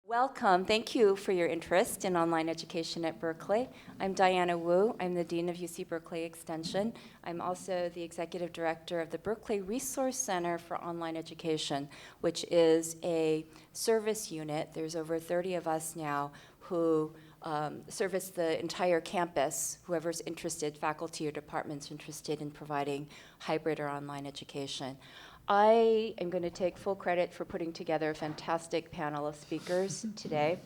Welcome. Thank you for your interest in online education at Berkeley. I'm Diana Wu. I'm the Dean of UC Berkeley Extension. I'm also the Executive Director of the Berkeley Resource Center for Online Education, which is a service unit. There's over 30 of us now who service the entire campus, whoever's interested, faculty or departments interested in providing hybrid or online education. I am going to take full credit for putting together a fantastic panel of speakers today.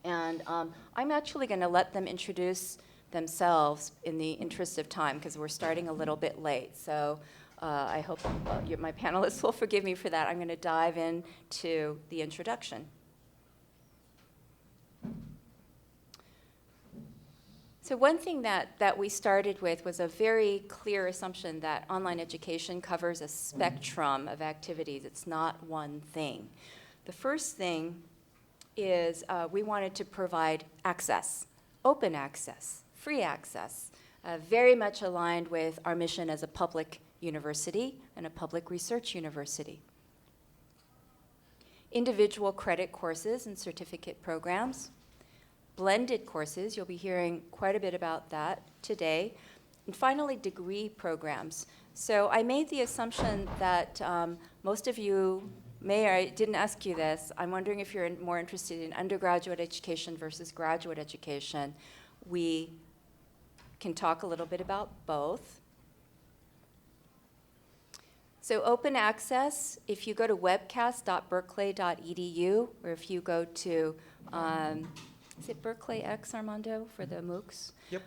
And I'm actually going to let them introduce themselves in the interest of time because we're starting a little bit late. So I hope my panelists will forgive me for that. I'm going to dive into the introduction. So one thing that we started with was a very clear assumption that online education covers a spectrum of activities. It's not one thing. The first thing is we wanted to provide access, open access, free access, very much aligned with our mission as a public university and a public research university. Individual credit courses and certificate programs. Blended courses, you'll be hearing quite a bit about that today. And finally, degree programs. So I made the assumption that most of you may, or I didn't ask you this, I'm wondering if you're more interested in undergraduate education versus graduate education. We can talk a little bit about both. So open access, if you go to webcast.berkeley.edu, or if you go to is it Berkeley X, Armando, for the MOOCs? Yep.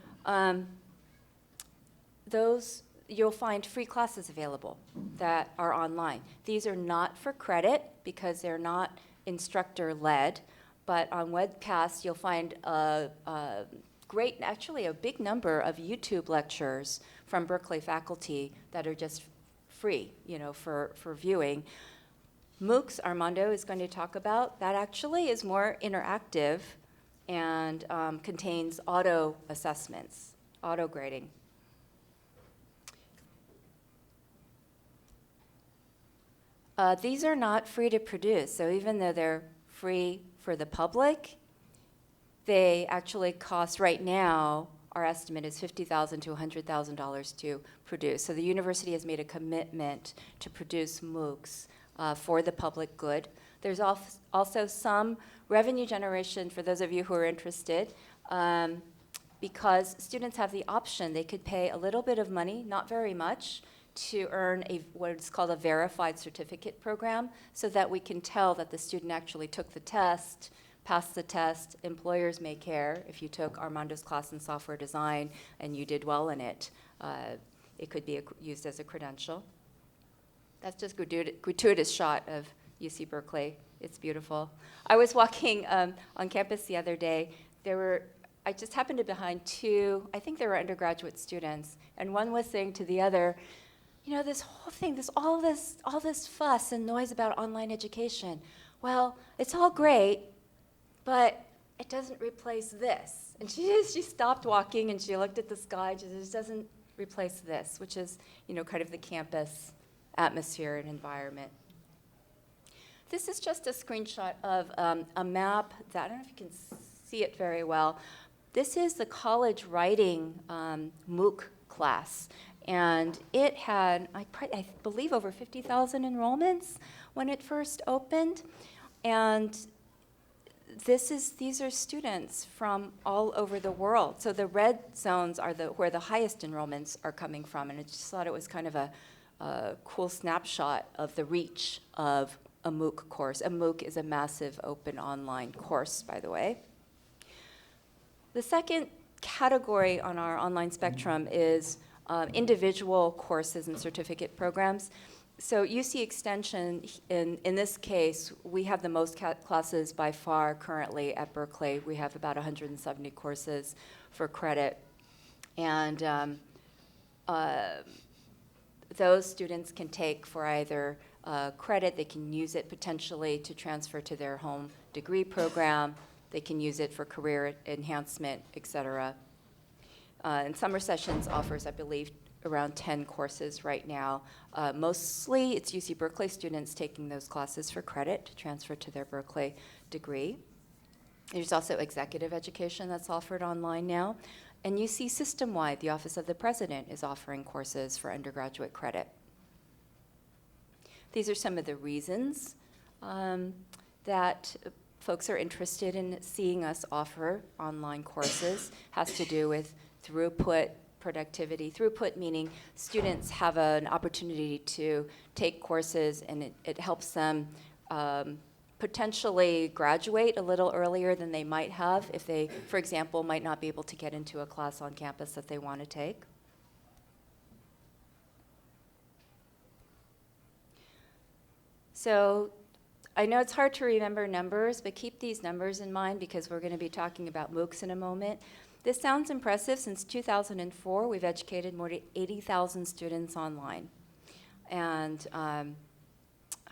Those, you'll find free classes available that are online. These are not for credit because they're not instructor-led, but on webcast you'll find a big number of YouTube lectures from Berkeley faculty that are just free, for viewing. MOOCs, Armando is going to talk about, that actually is more interactive and contains auto assessments, auto grading. These are not free to produce, so even though they're free for the public, they actually cost right now, our estimate is $50,000 to $100,000 to produce. So the university has made a commitment to produce MOOCs for the public good. There's also some revenue generation for those of you who are interested because students have the option. They could pay a little bit of money, not very much, to earn what is called a verified certificate program so that we can tell that the student actually took the test, passed the test. Employers may care if you took Armando's class in software design and you did well in it. It could be used as a credential. That's just a gratuitous shot of UC Berkeley. It's beautiful. I was walking on campus the other day. I just happened to be behind two, I think they were undergraduate students, and one was saying to the other, this whole thing, all this fuss and noise about online education. Well, it's all great, but it doesn't replace this. And she stopped walking and she looked at the sky and she said, it doesn't replace this, which is, kind of the campus atmosphere and environment. This is just a screenshot of a map that, I don't know if you can see it very well. This is the college writing MOOC class. And it had, I believe, over 50,000 enrollments when it first opened. And these are students from all over the world. So the red zones are where the highest enrollments are coming from. And I just thought it was kind of a cool snapshot of the reach of a MOOC course. A MOOC is a massive open online course, by the way. The second category on our online spectrum is individual courses and certificate programs. So UC Extension, in this case, we have the most classes by far currently at Berkeley. We have about 170 courses for credit. And those students can take for either credit, they can use it potentially to transfer to their home degree program, they can use it for career enhancement, et cetera. And Summer Sessions offers, I believe, around 10 courses right now. Mostly it's UC Berkeley students taking those classes for credit to transfer to their Berkeley degree. There's also executive education that's offered online now. And UC system-wide, the Office of the President is offering courses for undergraduate credit. These are some of the reasons that folks are interested in seeing us offer online courses. Has to do with throughput, productivity. Throughput meaning students have an opportunity to take courses, and it helps them potentially graduate a little earlier than they might have if they, for example, might not be able to get into a class on campus that they want to take. So I know it's hard to remember numbers, but keep these numbers in mind because we're going to be talking about MOOCs in a moment. This sounds impressive. Since 2004, we've educated more than 80,000 students online. And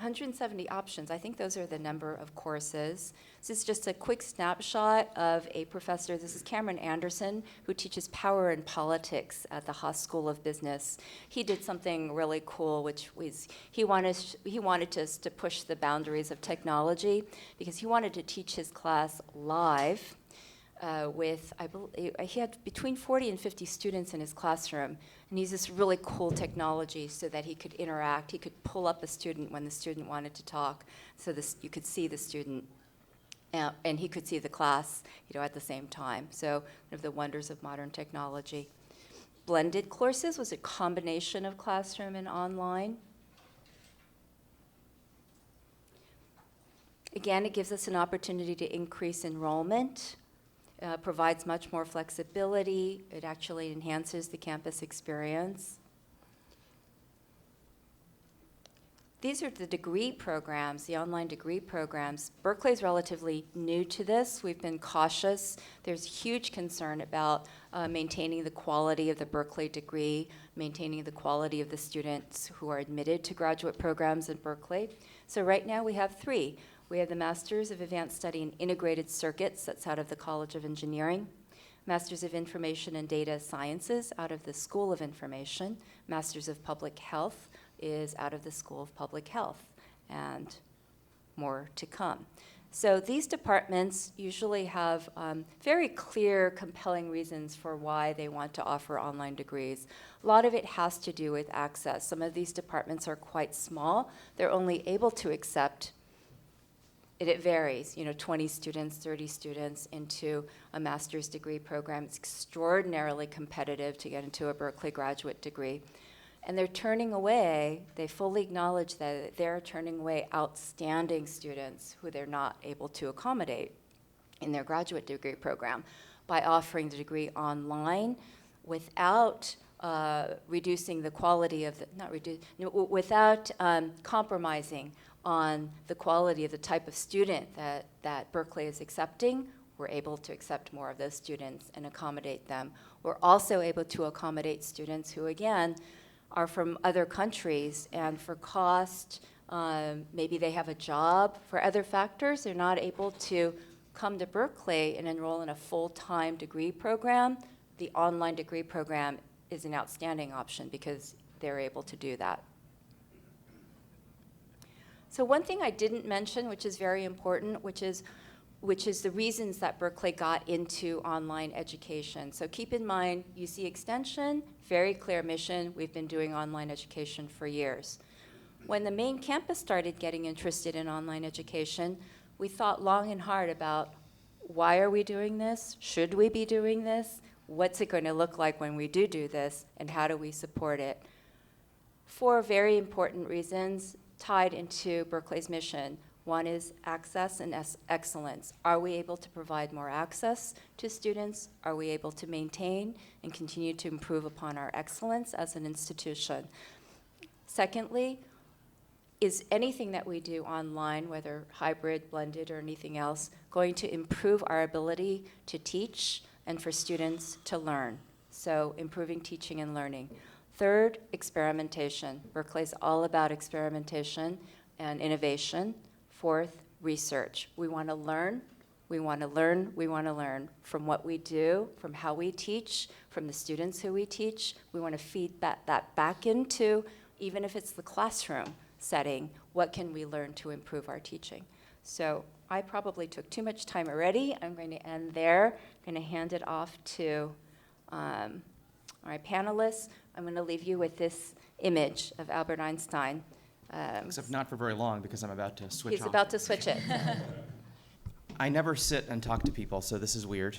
170 options. I think those are the number of courses. This is just a quick snapshot of a professor. This is Cameron Anderson, who teaches power and politics at the Haas School of Business. He did something really cool, which was he wanted us to push the boundaries of technology because he wanted to teach his class live. With, I believe, he had between 40 and 50 students in his classroom, and he used this really cool technology so that he could interact. He could pull up a student when the student wanted to talk, so you could see the student, and he could see the class, at the same time. So one of the wonders of modern technology. Blended courses was a combination of classroom and online. Again, it gives us an opportunity to increase enrollment. Provides much more flexibility. It actually enhances the campus experience. These are the degree programs, the online degree programs. Berkeley is relatively new to this. We've been cautious. There's huge concern about maintaining the quality of the Berkeley degree, maintaining the quality of the students who are admitted to graduate programs in Berkeley. So right now we have 3. We have the Masters of Advanced Study in Integrated Circuits, that's out of the College of Engineering. Masters of Information and Data Sciences out of the School of Information. Masters of Public Health is out of the School of Public Health, and more to come. So these departments usually have very clear, compelling reasons for why they want to offer online degrees. A lot of it has to do with access. Some of these departments are quite small. They're only able to accept it varies, 20 students, 30 students into a master's degree program. It's extraordinarily competitive to get into a Berkeley graduate degree. And they're turning away, they fully acknowledge that they're turning away outstanding students who they're not able to accommodate in their graduate degree program by offering the degree online without reducing the quality of without compromising on the quality of the type of student that Berkeley is accepting. We're able to accept more of those students and accommodate them. We're also able to accommodate students who, again, are from other countries, and for cost, maybe they have a job. For other factors, they're not able to come to Berkeley and enroll in a full-time degree program. The online degree program is an outstanding option because they're able to do that. So one thing I didn't mention, which is very important, which is the reasons that Berkeley got into online education. So keep in mind, UC Extension, very clear mission. We've been doing online education for years. When the main campus started getting interested in online education, we thought long and hard about why are we doing this? Should we be doing this? What's it going to look like when we do this? And how do we support it? 4 very important reasons tied into Berkeley's mission. One is access and excellence. Are we able to provide more access to students? Are we able to maintain and continue to improve upon our excellence as an institution? Secondly, is anything that we do online, whether hybrid, blended, or anything else, going to improve our ability to teach and for students to learn? So improving teaching and learning. Third, experimentation. Berkeley's all about experimentation and innovation. 4th, research. We want to learn, we want to learn, we want to learn from what we do, from how we teach, from the students who we teach. We want to feed that back into, even if it's the classroom setting, what can we learn to improve our teaching? So I probably took too much time already. I'm going to end there. I'm going to hand it off to my panelists. I'm going to leave you with this image of Albert Einstein. Except not for very long, because I'm about to switch He's off. about to switch it. I never sit and talk to people, so this is weird.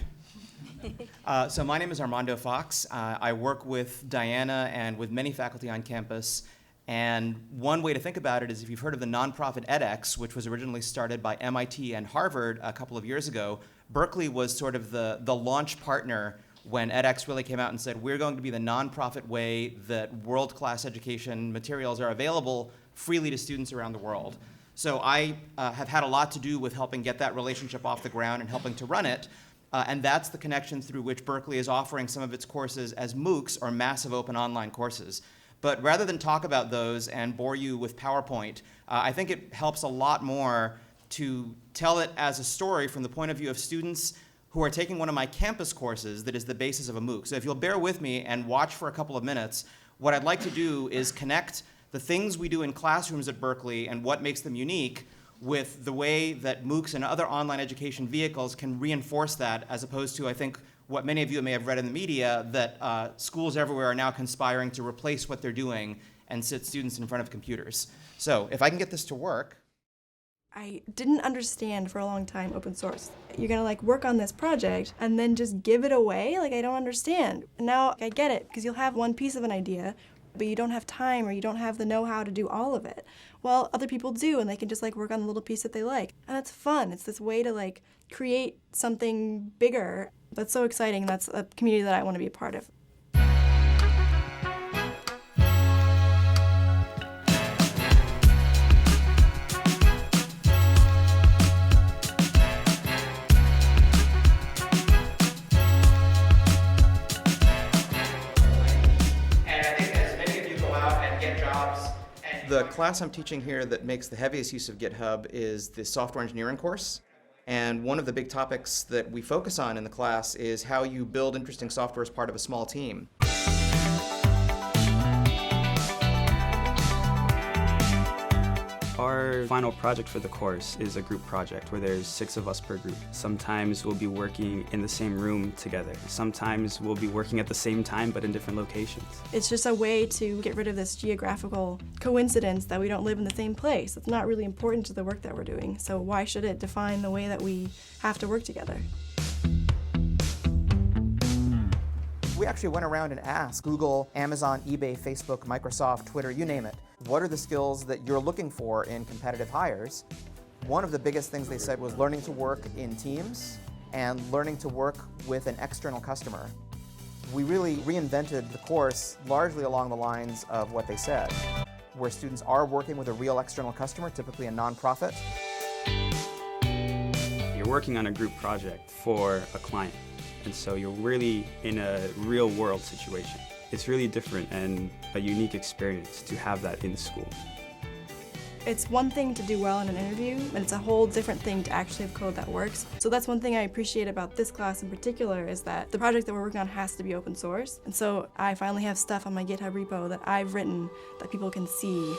So my name is Armando Fox. I work with Diana and with many faculty on campus. And one way to think about it is if you've heard of the nonprofit edX, which was originally started by MIT and Harvard a couple of years ago, Berkeley was sort of the launch partner when edX really came out and said, we're going to be the nonprofit way that world-class education materials are available freely to students around the world. So I have had a lot to do with helping get that relationship off the ground and helping to run it. And that's the connection through which Berkeley is offering some of its courses as MOOCs, or massive open online courses. But rather than talk about those and bore you with PowerPoint, I think it helps a lot more to tell it as a story from the point of view of students who are taking one of my campus courses that is the basis of a MOOC. So if you'll bear with me and watch for a couple of minutes, what I'd like to do is connect the things we do in classrooms at Berkeley and what makes them unique with the way that MOOCs and other online education vehicles can reinforce that, as opposed to, I think, what many of you may have read in the media, that schools everywhere are now conspiring to replace what they're doing and sit students in front of computers. So if I can get this to work. I didn't understand for a long time open source. You're gonna like work on this project and then just give it away? Like, I don't understand. And now I get it, because you'll have one piece of an idea, but you don't have time or you don't have the know-how to do all of it. Well, other people do, and they can just like work on the little piece that they like. And that's fun. It's this way to like create something bigger. That's so exciting. That's a community that I want to be a part of. The class I'm teaching here that makes the heaviest use of GitHub is the software engineering course. And one of the big topics that we focus on in the class is how you build interesting software as part of a small team. Our final project for the course is a group project where there's 6 of us per group. Sometimes we'll be working in the same room together. Sometimes we'll be working at the same time but in different locations. It's just a way to get rid of this geographical coincidence that we don't live in the same place. It's not really important to the work that we're doing, so why should it define the way that we have to work together? We actually went around and asked Google, Amazon, eBay, Facebook, Microsoft, Twitter, you name it, what are the skills that you're looking for in competitive hires? One of the biggest things they said was learning to work in teams and learning to work with an external customer. We really reinvented the course largely along the lines of what they said, where students are working with a real external customer, typically a nonprofit. You're working on a group project for a client, and so you're really in a real world situation. It's really different and a unique experience to have that in school. It's one thing to do well in an interview, and it's a whole different thing to actually have code that works. So that's one thing I appreciate about this class in particular, is that the project that we're working on has to be open source. And so I finally have stuff on my GitHub repo that I've written that people can see.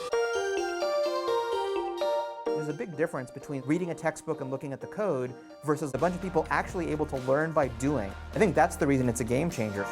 There's a big difference between reading a textbook and looking at the code versus a bunch of people actually able to learn by doing. I think that's the reason it's a game changer.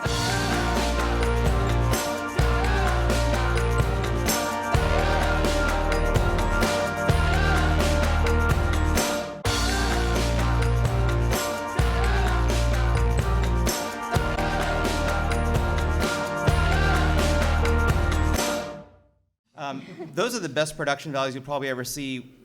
Those are the best production values you'll probably ever see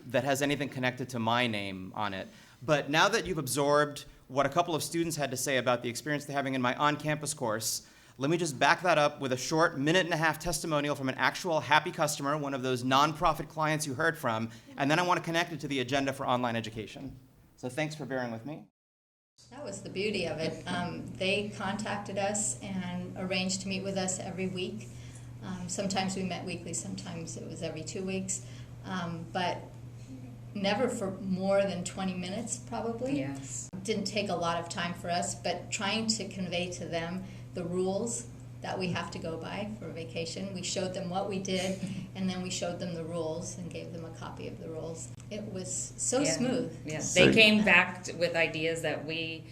that has anything connected to my name on it. But now that you've absorbed what a couple of students had to say about the experience they're having in my on-campus course, let me just back that up with a short 1.5-minute testimonial from an actual happy customer, one of those nonprofit clients you heard from, and then I want to connect it to the agenda for online education. So thanks for bearing with me. That was the beauty of it. They contacted us and arranged to meet with us every week. Sometimes we met weekly, sometimes it was every 2 weeks, but never for more than 20 minutes probably. Yes. It didn't take a lot of time for us, but trying to convey to them the rules that we have to go by for vacation. We showed them what we did, and then we showed them the rules and gave them a copy of the rules. It was so smooth. Yeah, So- they came back with ideas that we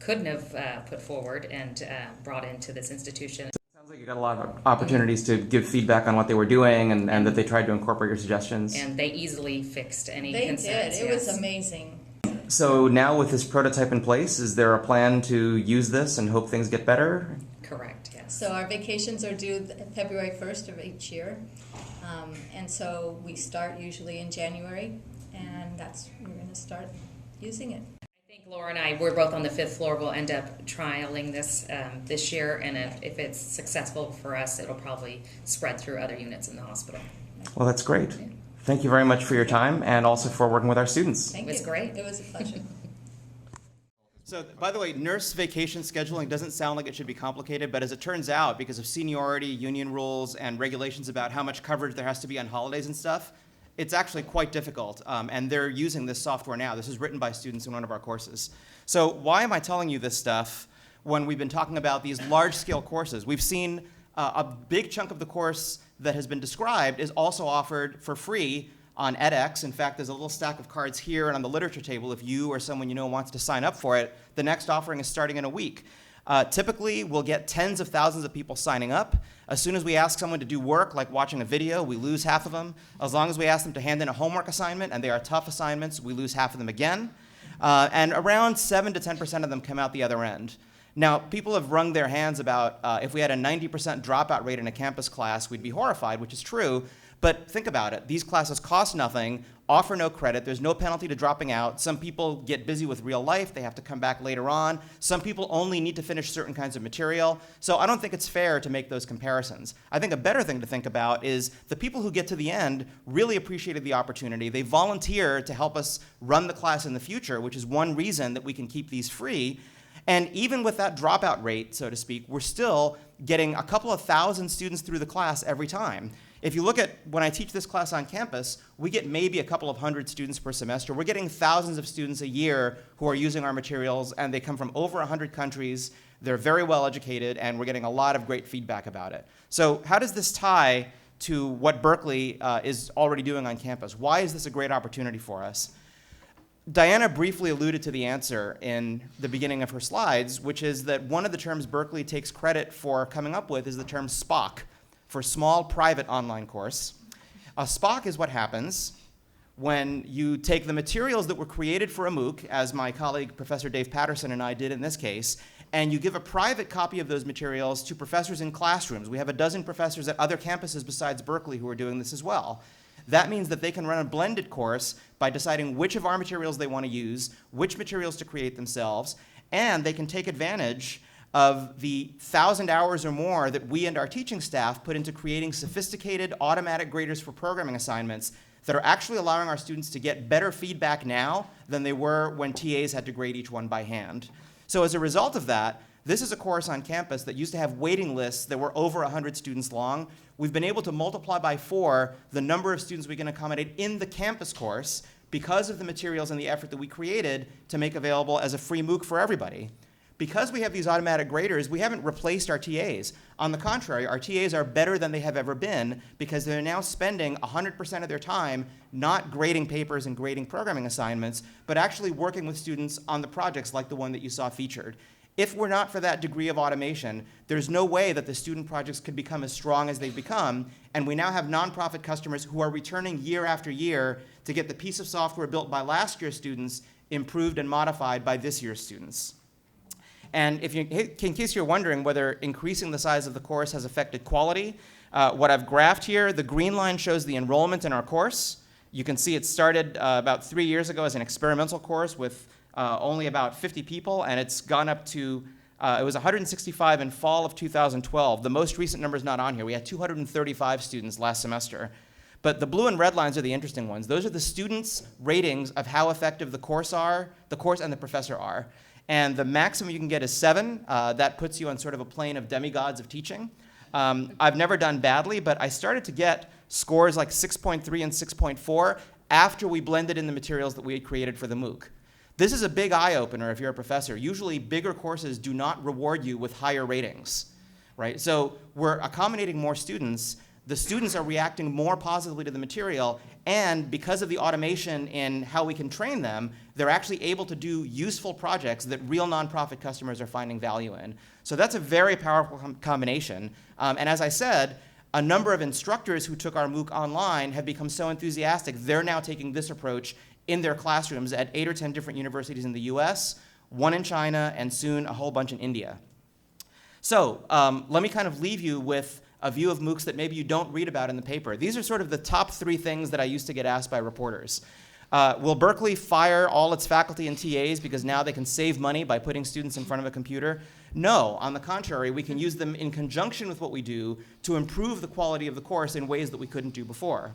couldn't have put forward and brought into this institution. Sounds like you got a lot of opportunities to give feedback on what they were doing and that they tried to incorporate your suggestions. And they easily fixed any They concerns. did. It was yes. amazing. So now with this prototype in place, is there a plan to use this and hope things get better? Correct, yes. So our vacations are due February 1st of each year. And so we start usually in January, and we're going to start using it. I think Laura and I, we're both on the 5th floor. We'll end up trialing this year, and if it's successful for us, it'll probably spread through other units in the hospital. Well, that's great. Thank you very much for your time and also for working with our students. Thank It was you. great. It was a pleasure. So, by the way, nurse vacation scheduling doesn't sound like it should be complicated, but as it turns out, because of seniority, union rules, and regulations about how much coverage there has to be on holidays and stuff, it's actually quite difficult. And they're using this software now. This is written by students in one of our courses. So why am I telling you this stuff when we've been talking about these large-scale courses? We've seen a big chunk of the course that has been described is also offered for free on edX. In fact, there's a little stack of cards here and on the literature table if you or someone you know wants to sign up for it. The next offering is starting in a week. Typically, we'll get tens of thousands of people signing up. As soon as we ask someone to do work, like watching a video, we lose half of them. As long as we ask them to hand in a homework assignment, and they are tough assignments, we lose half of them again. And around 7 to 10% of them come out the other end. Now, people have wrung their hands about if we had a 90% dropout rate in a campus class, we'd be horrified, which is true. But think about it. These classes cost nothing, offer no credit. There's no penalty to dropping out. Some people get busy with real life. They have to come back later on. Some people only need to finish certain kinds of material. So I don't think it's fair to make those comparisons. I think a better thing to think about is the people who get to the end really appreciated the opportunity. They volunteer to help us run the class in the future, which is one reason that we can keep these free. And even with that dropout rate, so to speak, we're still getting a couple of thousand students through the class every time. If you look at when I teach this class on campus, we get maybe a couple of hundred students per semester. We're getting thousands of students a year who are using our materials, and they come from over 100 countries. They're very well educated, and we're getting a lot of great feedback about it. So how does this tie to what Berkeley is already doing on campus? Why is this a great opportunity for us? Diana briefly alluded to the answer in the beginning of her slides, which is that one of the terms Berkeley takes credit for coming up with is the term SPOC, for Small Private Online Course. A SPOC is what happens when you take the materials that were created for a MOOC, as my colleague Professor Dave Patterson and I did in this case, and you give a private copy of those materials to professors in classrooms. We have a dozen professors at other campuses besides Berkeley who are doing this as well. That means that they can run a blended course by deciding which of our materials they want to use, which materials to create themselves, and they can take advantage of the 1,000 hours or more that we and our teaching staff put into creating sophisticated automatic graders for programming assignments that are actually allowing our students to get better feedback now than they were when TAs had to grade each one by hand. So as a result of that, this is a course on campus that used to have waiting lists that were over 100 students long. We've been able to multiply by 4 the number of students we can accommodate in the campus course because of the materials and the effort that we created to make available as a free MOOC for everybody. Because we have these automatic graders, we haven't replaced our TAs. On the contrary, our TAs are better than they have ever been because they're now spending 100% of their time not grading papers and grading programming assignments, but actually working with students on the projects like the one that you saw featured. If we're not for that degree of automation, there's no way that the student projects could become as strong as they've become, and we now have nonprofit customers who are returning year after year to get the piece of software built by last year's students improved and modified by this year's students. And in case you're wondering whether increasing the size of the course has affected quality, what I've graphed here, the green line shows the enrollment in our course. You can see it started about 3 years ago as an experimental course with only about 50 people, and it's gone up to, it was 165 in fall of 2012. The most recent number is not on here. We had 235 students last semester. But the blue and red lines are the interesting ones. Those are the students' ratings of how effective the course and the professor are. And the maximum you can get is 7. That puts you on sort of a plane of demigods of teaching. I've never done badly, but I started to get scores like 6.3 and 6.4 after we blended in the materials that we had created for the MOOC. This is a big eye-opener if you're a professor. Usually bigger courses do not reward you with higher ratings. right? So we're accommodating more students. The students are reacting more positively to the material, and because of the automation in how we can train them, they're actually able to do useful projects that real nonprofit customers are finding value in. So that's a very powerful combination. And as I said, a number of instructors who took our MOOC online have become so enthusiastic, they're now taking this approach in their classrooms at 8 or 10 different universities in the US, one in China, and soon a whole bunch in India. So let me kind of leave you with a view of MOOCs that maybe you don't read about in the paper. These are sort of the top 3 things that I used to get asked by reporters. Will Berkeley fire all its faculty and TAs because now they can save money by putting students in front of a computer? No, on the contrary, we can use them in conjunction with what we do to improve the quality of the course in ways that we couldn't do before.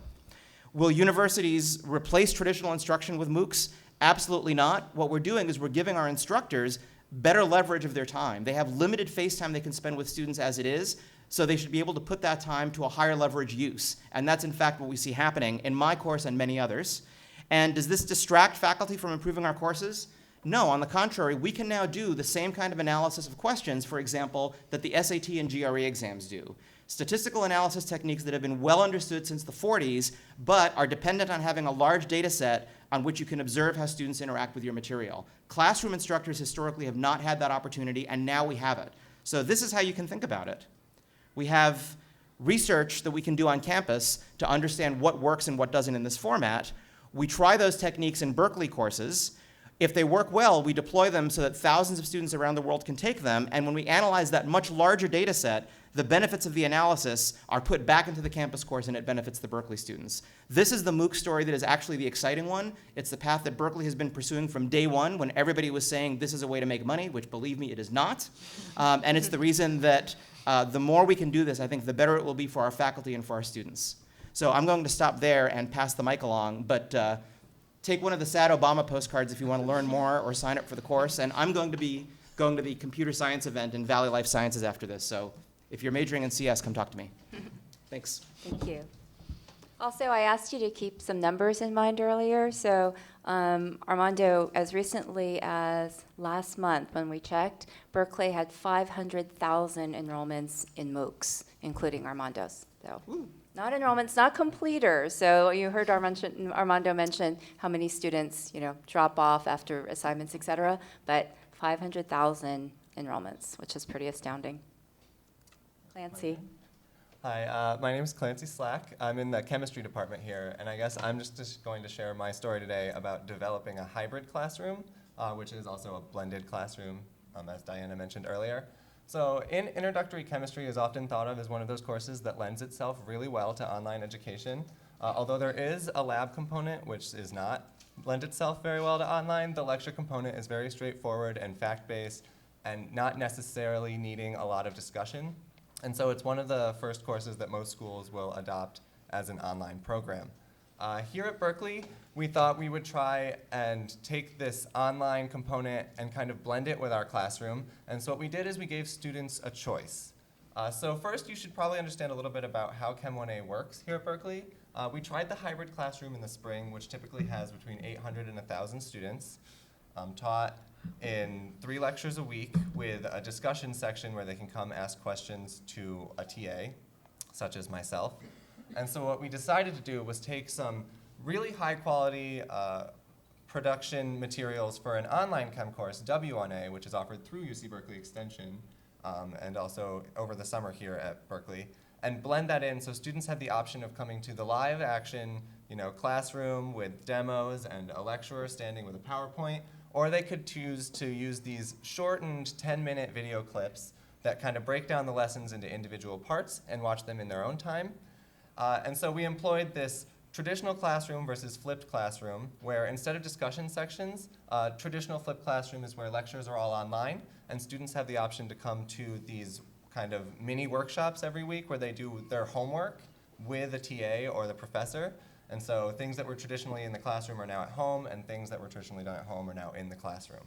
Will universities replace traditional instruction with MOOCs? Absolutely not. What we're doing is we're giving our instructors better leverage of their time. They have limited face time they can spend with students as it is, so they should be able to put that time to a higher leverage use. And that's in fact what we see happening in my course and many others. And does this distract faculty from improving our courses? No, on the contrary, we can now do the same kind of analysis of questions, for example, that the SAT and GRE exams do. Statistical analysis techniques that have been well understood since the 40s, but are dependent on having a large data set on which you can observe how students interact with your material. Classroom instructors historically have not had that opportunity, and now we have it. So this is how you can think about it. We have research that we can do on campus to understand what works and what doesn't in this format. We try those techniques in Berkeley courses. If they work well, we deploy them so that thousands of students around the world can take them, and when we analyze that much larger data set, the benefits of the analysis are put back into the campus course and it benefits the Berkeley students. This is the MOOC story that is actually the exciting one. It's the path that Berkeley has been pursuing from day one when everybody was saying this is a way to make money, which believe me, it is not. And it's the reason that the more we can do this, I think the better it will be for our faculty and for our students. So I'm going to stop there and pass the mic along, but take one of the sad Obama postcards if you want to learn more or sign up for the course. And I'm going to be going to the computer science event in Valley Life Sciences after this. So if you're majoring in CS, come talk to me. Thanks. Thank you. Also, I asked you to keep some numbers in mind earlier. So Armando, as recently as last month when we checked, Berkeley had 500,000 enrollments in MOOCs, including Armando's. So not enrollments, not completers. So you heard Armando mention how many students drop off after assignments, et cetera, but 500,000 enrollments, which is pretty astounding. Clancy. Hi, my name is Clancy Slack. I'm in the chemistry department here, and I guess I'm just going to share my story today about developing a hybrid classroom, which is also a blended classroom, as Diana mentioned earlier. So introductory chemistry is often thought of as one of those courses that lends itself really well to online education. Although there is a lab component, which is not lend itself very well to online, the lecture component is very straightforward and fact-based and not necessarily needing a lot of discussion. And so it's one of the first courses that most schools will adopt as an online program. Here at Berkeley, we thought we would try and take this online component and kind of blend it with our classroom. And so what we did is we gave students a choice. So first, you should probably understand a little bit about how Chem 1A works here at Berkeley. We tried the hybrid classroom in the spring, which typically has between 800 and 1,000 students, taught in 3 lectures a week with a discussion section where they can come ask questions to a TA, such as myself. And so what we decided to do was take some really high quality production materials for an online chem course, W1A, which is offered through UC Berkeley Extension and also over the summer here at Berkeley, and blend that in so students had the option of coming to the live action classroom with demos and a lecturer standing with a PowerPoint, or they could choose to use these shortened 10-minute video clips that kind of break down the lessons into individual parts and watch them in their own time. And so we employed this traditional classroom versus flipped classroom, where instead of discussion sections, traditional flipped classroom is where lectures are all online, and students have the option to come to these kind of mini workshops every week where they do their homework with a TA or the professor. And so things that were traditionally in the classroom are now at home, and things that were traditionally done at home are now in the classroom.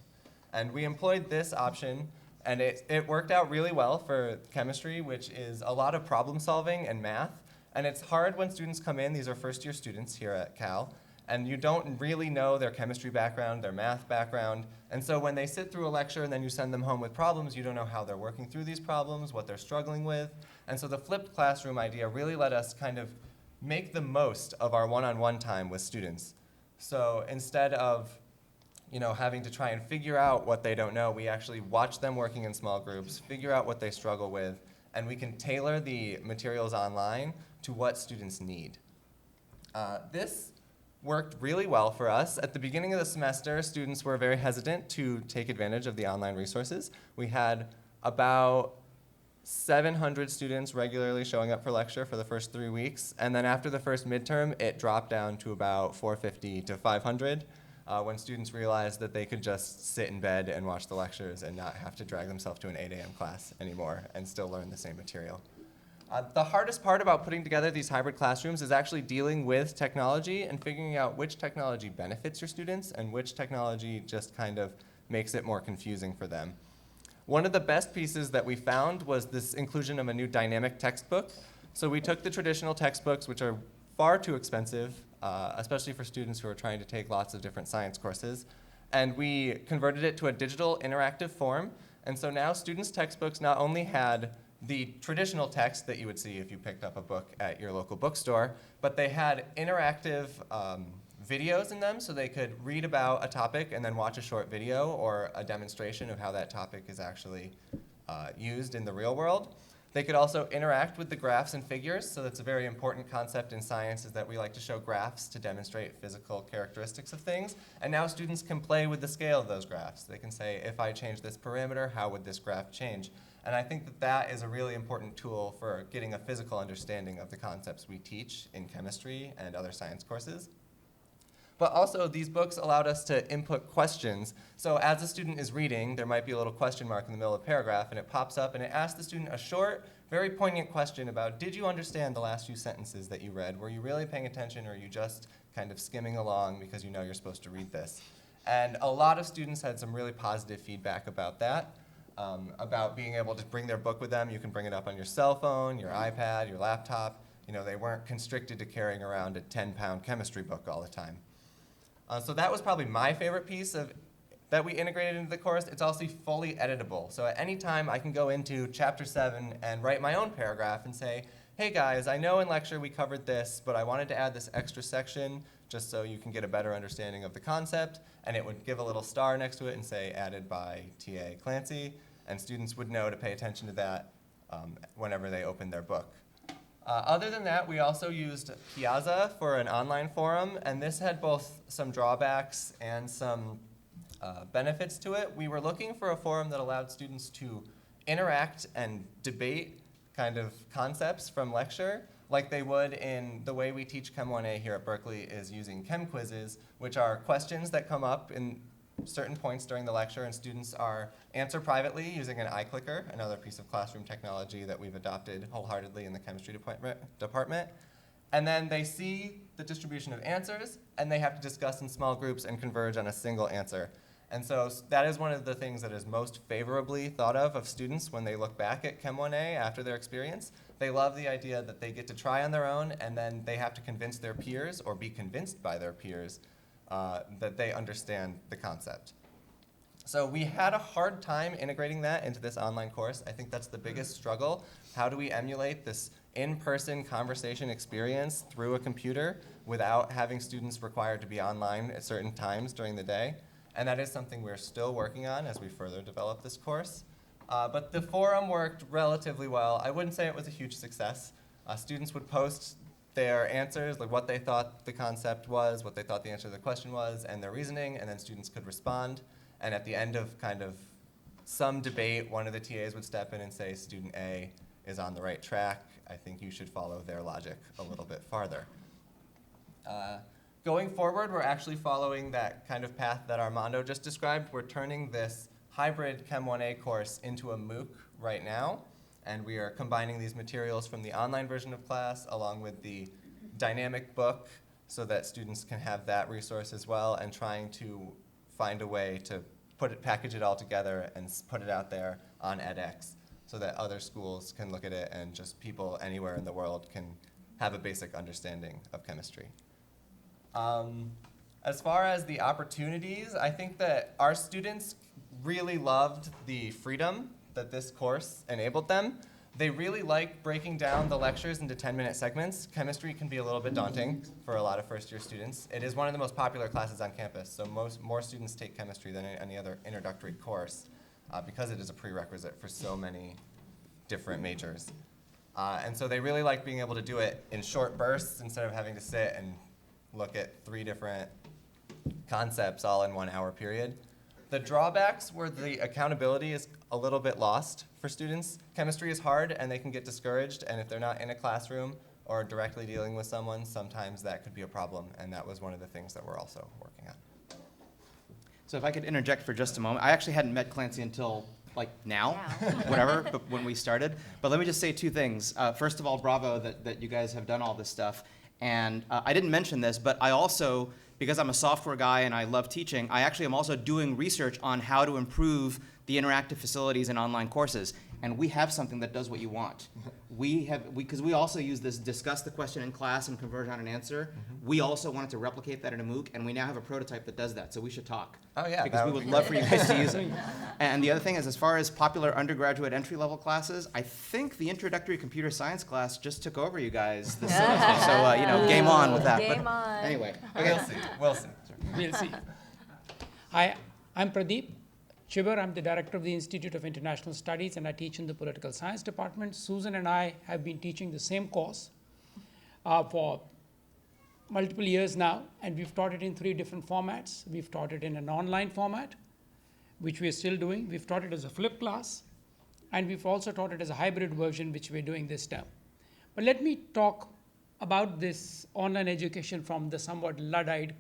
And we employed this option, and it worked out really well for chemistry, which is a lot of problem solving and math. And it's hard when students come in, these are first-year students here at Cal, and you don't really know their chemistry background, their math background. And so when they sit through a lecture and then you send them home with problems, you don't know how they're working through these problems, what they're struggling with. And so the flipped classroom idea really let us kind of make the most of our one-on-one time with students. So instead of having to try and figure out what they don't know, we actually watch them working in small groups, figure out what they struggle with, and we can tailor the materials online to what students need. This worked really well for us. At the beginning of the semester, students were very hesitant to take advantage of the online resources. We had about 700 students regularly showing up for lecture for the first 3 weeks, and then after the first midterm, it dropped down to about 450 to 500 when students realized that they could just sit in bed and watch the lectures and not have to drag themselves to an 8 a.m. class anymore and still learn the same material. The hardest part about putting together these hybrid classrooms is actually dealing with technology and figuring out which technology benefits your students and which technology just kind of makes it more confusing for them. One of the best pieces that we found was this inclusion of a new dynamic textbook. So we took the traditional textbooks, which are far too expensive, especially for students who are trying to take lots of different science courses, and we converted it to a digital interactive form. And so now students' textbooks not only had the traditional text that you would see if you picked up a book at your local bookstore, but they had interactive videos in them, so they could read about a topic and then watch a short video or a demonstration of how that topic is actually used in the real world. They could also interact with the graphs and figures, so that's a very important concept in science, is that we like to show graphs to demonstrate physical characteristics of things. And now students can play with the scale of those graphs. They can say, if I change this parameter, how would this graph change? And I think that that is a really important tool for getting a physical understanding of the concepts we teach in chemistry and other science courses. But also, these books allowed us to input questions. So as a student is reading, there might be a little question mark in the middle of a paragraph, and it pops up, and it asks the student a short, very poignant question about, did you understand the last few sentences that you read? Were you really paying attention, or are you just kind of skimming along because you know you're supposed to read this? And a lot of students had some really positive feedback about that, about being able to bring their book with them. You can bring it up on your cell phone, your iPad, your laptop. They weren't constricted to carrying around a 10-pound chemistry book all the time. So that was probably my favorite piece that we integrated into the course. It's also fully editable. So at any time, I can go into Chapter 7 and write my own paragraph and say, hey guys, I know in lecture we covered this, but I wanted to add this extra section just so you can get a better understanding of the concept. And it would give a little star next to it and say, added by TA Clancy. And students would know to pay attention to that whenever they open their book. Other than that, we also used Piazza for an online forum, and this had both some drawbacks and some benefits to it. We were looking for a forum that allowed students to interact and debate kind of concepts from lecture, like they would in the way we teach Chem 1A here at Berkeley is using chem quizzes, which are questions that come up in certain points during the lecture, and students answer privately using an iClicker, another piece of classroom technology that we've adopted wholeheartedly in the chemistry department. And then they see the distribution of answers, and they have to discuss in small groups and converge on a single answer. And so that is one of the things that is most favorably thought of students when they look back at Chem 1A after their experience. They love the idea that they get to try on their own, and then they have to convince their peers or be convinced by their peers that they understand the concept. So we had a hard time integrating that into this online course. I think that's the biggest struggle. How do we emulate this in-person conversation experience through a computer without having students required to be online at certain times during the day? And that is something we're still working on as we further develop this course. But the forum worked relatively well. I wouldn't say it was a huge success. Students would post their answers, like what they thought the concept was, what they thought the answer to the question was, and their reasoning, and then students could respond. And at the end of kind of some debate, one of the TAs would step in and say, student A is on the right track. I think you should follow their logic a little bit farther. Going forward, we're actually following that kind of path that Armando just described. We're turning this hybrid Chem 1A course into a MOOC right now. And we are combining these materials from the online version of class along with the dynamic book so that students can have that resource as well, and trying to find a way to package it all together and put it out there on edX so that other schools can look at it and just people anywhere in the world can have a basic understanding of chemistry. As far as the opportunities, I think that our students really loved the freedom that this course enabled them. They really like breaking down the lectures into 10-minute segments. Chemistry can be a little bit daunting for a lot of first-year students. It is one of the most popular classes on campus, so more students take chemistry than any other introductory course because it is a prerequisite for so many different majors. And so they really like being able to do it in short bursts instead of having to sit and look at 3 different concepts all in 1 hour period. The drawbacks were the accountability is a little bit lost for students. Chemistry is hard and they can get discouraged, and if they're not in a classroom or directly dealing with someone, sometimes that could be a problem, and that was one of the things that we're also working on. So if I could interject for just a moment, I actually hadn't met Clancy until like now, whatever, but when we started. But let me just say 2 things. First of all, bravo that you guys have done all this stuff. And I didn't mention this, but I also, because I'm a software guy and I love teaching, I actually am also doing research on how to improve the interactive facilities in online courses. And we have something that does what you want. Because we also use this discuss the question in class and converge on an answer. We also wanted to replicate that in a MOOC, and we now have a prototype that does that, so we should talk. Oh yeah, Because we would love for you guys to use it. And the other thing is, as far as popular undergraduate entry-level classes, I think the introductory computer science class just took over you guys this semester. So, game on with that. Game But on. Anyway. We'll see. We'll see. We'll see. Hi, I'm Pradeep Chippi. I'm the director of the Institute of International Studies, and I teach in the political science department. Susan and I have been teaching the same course for multiple years now, and we've taught it in 3 different formats. We've taught it in an online format, which we are still doing. We've taught it as a flipped class, and we've also taught it as a hybrid version, which we're doing this term. But let me talk about this online education from the somewhat Luddite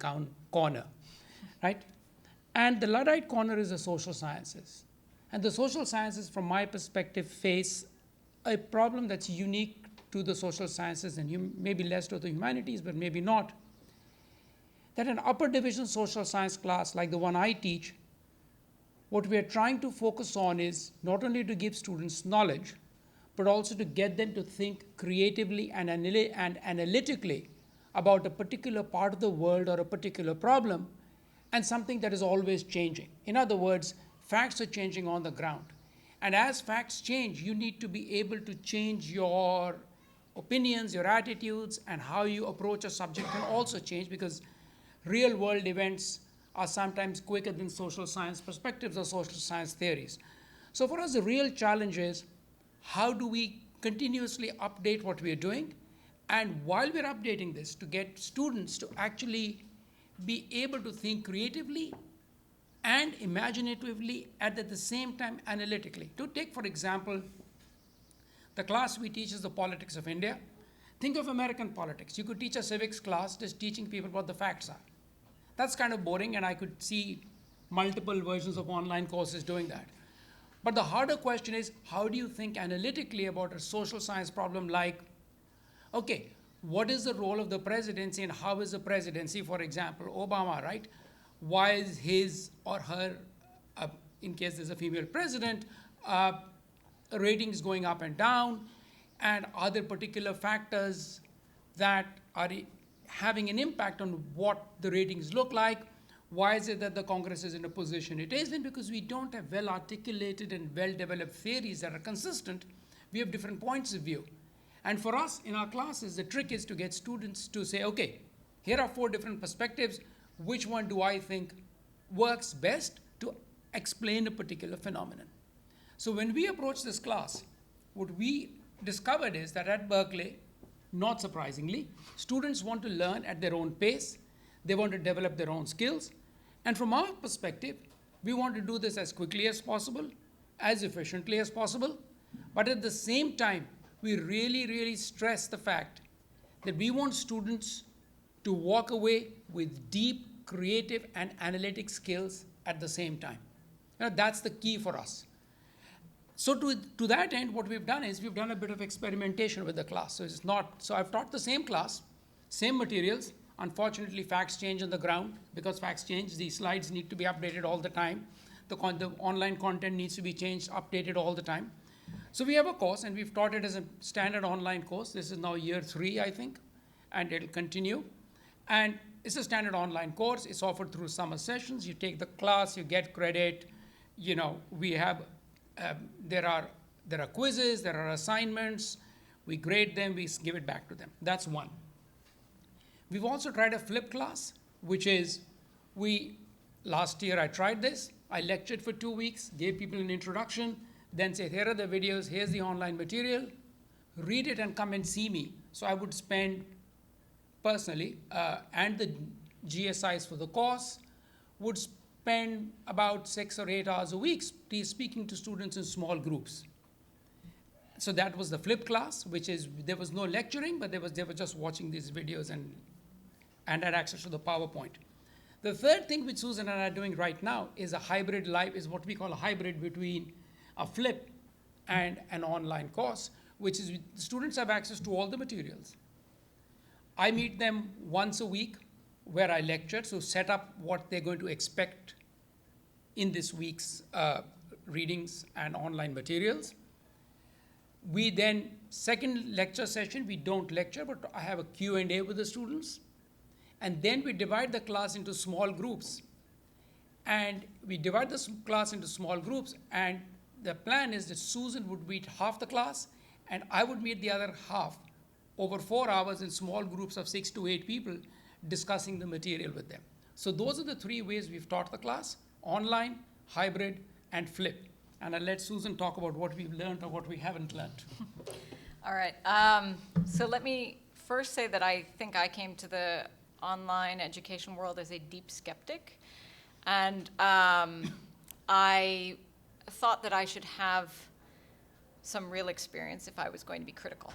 corner, right? And the Luddite corner is the social sciences. And the social sciences, from my perspective, face a problem that's unique to the social sciences and maybe less to the humanities, but maybe not. That an upper division social science class like the one I teach, what we are trying to focus on is not only to give students knowledge, but also to get them to think creatively and analytically about a particular part of the world or a particular problem, and something that is always changing. In other words, facts are changing on the ground. And as facts change, you need to be able to change your opinions, your attitudes, and how you approach a subject can also change, because real world events are sometimes quicker than social science perspectives or social science theories. So for us, the real challenge is, how do we continuously update what we are doing? And while we're updating this, to get students to actually be able to think creatively and imaginatively and at the same time analytically. To take, for example, the class we teach is the politics of India. Think of American politics. You could teach a civics class just teaching people what the facts are. That's kind of boring, and I could see multiple versions of online courses doing that. But the harder question is, how do you think analytically about a social science problem like, okay, what is the role of the presidency and how is the presidency, for example, Obama, right? Why is his or her, in case there's a female president, ratings going up and down? And are there particular factors that are having an impact on what the ratings look like? Why is it that the Congress is in a position it is in? Because we don't have well-articulated and well-developed theories that are consistent. We have different points of view. And for us, in our classes, the trick is to get students to say, okay, here are 4 different perspectives. Which one do I think works best to explain a particular phenomenon? So when we approach this class, what we discovered is that at Berkeley, not surprisingly, students want to learn at their own pace. They want to develop their own skills. And from our perspective, we want to do this as quickly as possible, as efficiently as possible. But at the same time, we really, really stress the fact that we want students to walk away with deep, creative, and analytic skills at the same time. That's the key for us. So to that end, what we've done is we've done a bit of experimentation with the class. So I've taught the same class, same materials. Unfortunately, facts change on the ground. Because facts change, these slides need to be updated all the time. The online content needs to be changed, updated all the time. So we have a course, and we've taught it as a standard online course. This is now year 3, I think, and it'll continue. And it's a standard online course. It's offered through summer sessions. You take the class, you get credit. You know, we have, there are quizzes, there are assignments. We grade them, we give it back to them. That's one. We've also tried a flipped class, which is, last year I tried this. I lectured for 2 weeks, gave people an introduction, then said, here are the videos, here's the online material, read it and come and see me. So I would spend, personally, and the GSIs for the course, would spend about 6 or 8 hours a week speaking to students in small groups. So that was the flipped class, which is, there was no lecturing, but they were just watching these videos and had access to the PowerPoint. The third thing which Susan and I are doing right now is is what we call a hybrid between a flip and an online course, which is students have access to all the materials. I meet them once a week where I lecture, so set up what they're going to expect in this week's readings and online materials. We then, second lecture session, we don't lecture, but I have a Q&A with the students. And then we divide the class into small groups. And we divide the class into small groups, and the plan is that Susan would meet half the class, and I would meet the other half over 4 hours in small groups of 6 to 8 people discussing the material with them. So those are the 3 ways we've taught the class: online, hybrid, and flip. And I'll let Susan talk about what we've learned or what we haven't learned. All right. So let me first say that I think I came to the online education world as a deep skeptic. And I thought that I should have some real experience if I was going to be critical.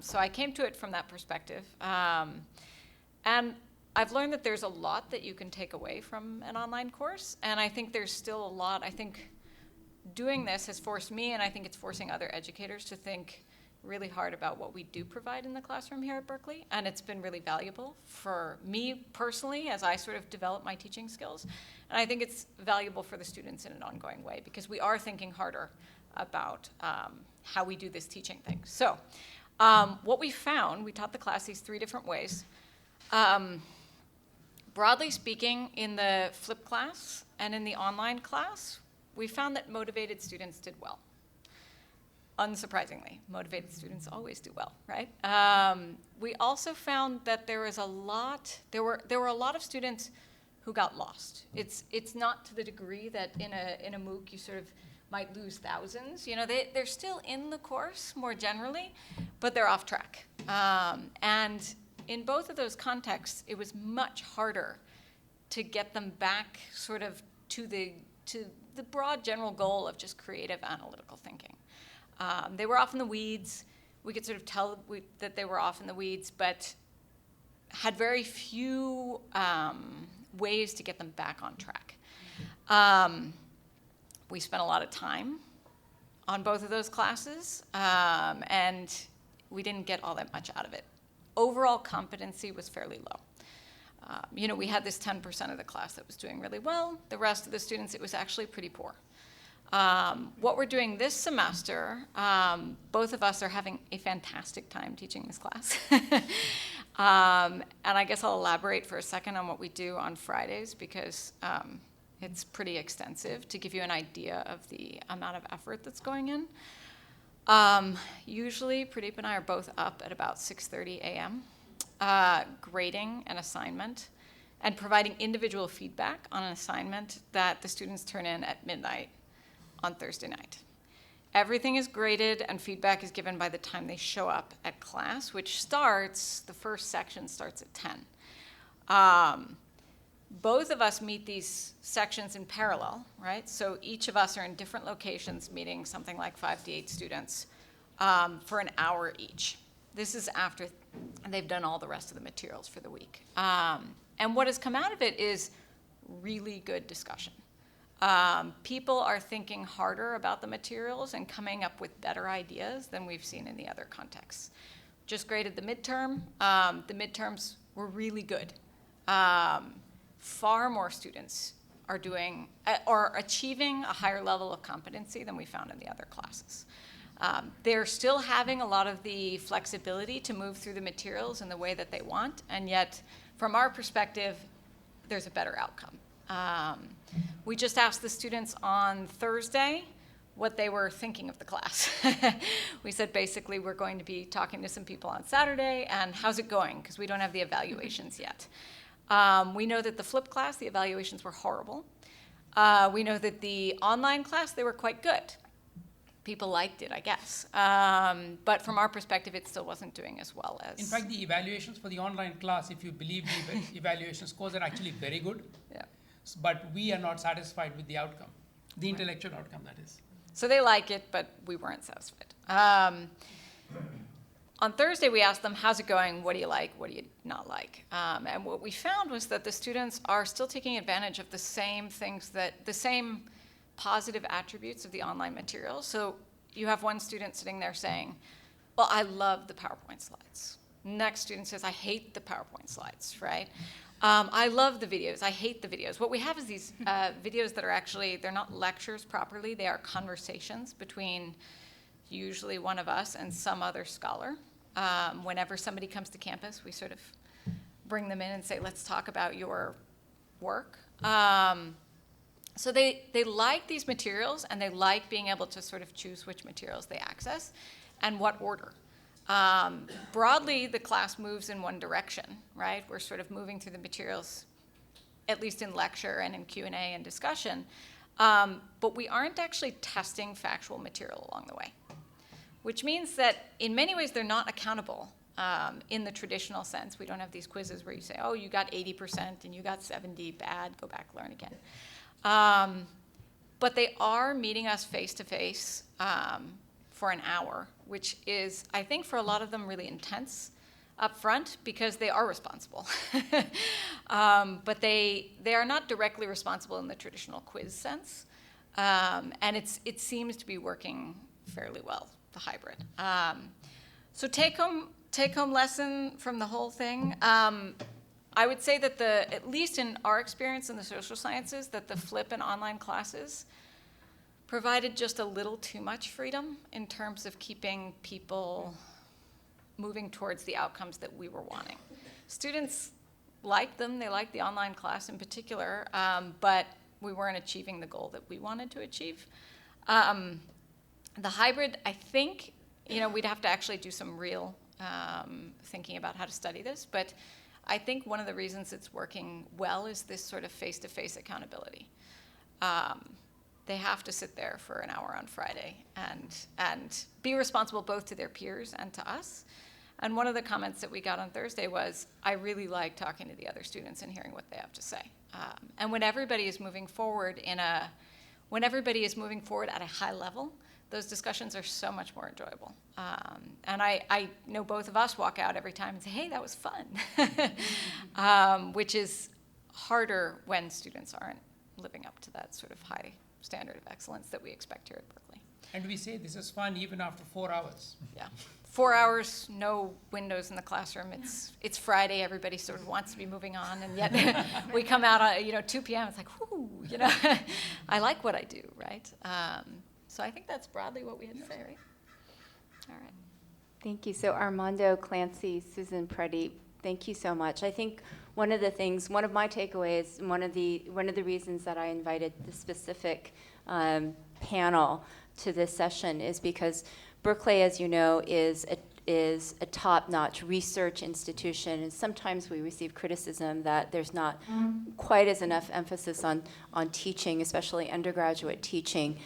So I came to it from that perspective. And I've learned that there's a lot that you can take away from an online course. And I think there's still a lot. I think doing this has forced me, and I think it's forcing other educators to think really hard about what we do provide in the classroom here at Berkeley. And it's been really valuable for me personally as I sort of develop my teaching skills. And I think it's valuable for the students in an ongoing way, because we are thinking harder about how we do this teaching thing. So what we found, we taught the class these 3 different ways. Broadly speaking, in the flipped class and in the online class, we found that motivated students did well. Unsurprisingly, motivated students always do well, right? We also found that there were a lot of students who got lost. It's not to the degree that in a MOOC you sort of might lose thousands. You know, they're still in the course more generally, but they're off track. And in both of those contexts, it was much harder to get them back sort of to the broad general goal of just creative analytical thinking. They were off in the weeds. We could sort of tell that they were off in the weeds, but had very few ways to get them back on track. We spent a lot of time on both of those classes, and we didn't get all that much out of it. Overall competency was fairly low. You know, we had this 10% of the class that was doing really well. The rest of the students, it was actually pretty poor. What we're doing this semester, both of us are having a fantastic time teaching this class. And I guess I'll elaborate for a second on what we do on Fridays, because it's pretty extensive to give you an idea of the amount of effort that's going in. Usually, Pradeep and I are both up at about 6:30 a.m., grading an assignment and providing individual feedback on an assignment that the students turn in at midnight on Thursday night. Everything is graded and feedback is given by the time they show up at class, which starts, the first section starts at 10. Both of us meet these sections in parallel, right? So each of us are in different locations meeting something like 5 to 8 students for an hour each. This is after they've done all the rest of the materials for the week. And what has come out of it is really good discussion. People are thinking harder about the materials and coming up with better ideas than we've seen in the other contexts. Just graded the midterm. The midterms were really good. Far more students are doing or achieving a higher level of competency than we found in the other classes. They're still having a lot of the flexibility to move through the materials in the way that they want, and yet, from our perspective, there's a better outcome. We just asked the students on Thursday what they were thinking of the class. We said basically we're going to be talking to some people on Saturday, and how's it going? Because we don't have the evaluations yet. We know that the flipped class, the evaluations were horrible. We know that the online class, they were quite good. People liked it, I guess. But from our perspective, it still wasn't doing as well as... In fact, the evaluations for the online class, if you believe the evaluation scores, are actually very good. Yeah. But we are not satisfied with the outcome, the intellectual outcome, that is. So they like it, but we weren't satisfied. On Thursday, we asked them, how's it going? What do you like? What do you not like? And what we found was that the students are still taking advantage of the same things the same positive attributes of the online materials. So you have one student sitting there saying, well, I love the PowerPoint slides. Next student says, I hate the PowerPoint slides, right? I love the videos. I hate the videos. What we have is these videos that are actually, they're not lectures properly. They are conversations between usually one of us and some other scholar. Whenever somebody comes to campus, we sort of bring them in and say, let's talk about your work. So they like these materials, and they like being able to sort of choose which materials they access and what order. Broadly, the class moves in one direction, right? We're sort of moving through the materials, at least in lecture and in Q&A and discussion, but we aren't actually testing factual material along the way, which means that in many ways they're not accountable in the traditional sense. We don't have these quizzes where you say, oh, you got 80% and you got 70, bad, go back, learn again. But they are meeting us face-to-face for an hour, which is, I think, for a lot of them really intense up front because they are responsible. But they are not directly responsible in the traditional quiz sense. And it seems to be working fairly well, the hybrid. So take-home lesson from the whole thing. I would say that at least in our experience in the social sciences, that the flip and online classes provided just a little too much freedom in terms of keeping people moving towards the outcomes that we were wanting. Students liked them. They liked the online class in particular, but we weren't achieving the goal that we wanted to achieve. The hybrid, I think, we'd have to actually do some real thinking about how to study this, but I think one of the reasons it's working well is this sort of face-to-face accountability. They have to sit there for an hour on Friday and be responsible both to their peers and to us. And one of the comments that we got on Thursday was, I really like talking to the other students and hearing what they have to say. And when everybody is moving forward at a high level, those discussions are so much more enjoyable. And I know both of us walk out every time and say, hey, that was fun, which is harder when students aren't living up to that sort of high standard of excellence that we expect here at Berkeley. And we say this is fun even after 4 hours. Yeah. 4 hours, no windows in the classroom. It's Friday. Everybody sort of wants to be moving on, and yet we come out at 2 p.m. It's like, whoo, I like what I do, right? So I think that's broadly what we had to say, right? All right. Thank you. So Armando, Clancy, Susan, Pradeep, thank you so much. I think one of my takeaways, one of the reasons that I invited the specific panel to this session is because Berkeley, as you know, is a top-notch research institution, and sometimes we receive criticism that there's not quite as enough emphasis on teaching, especially undergraduate teaching.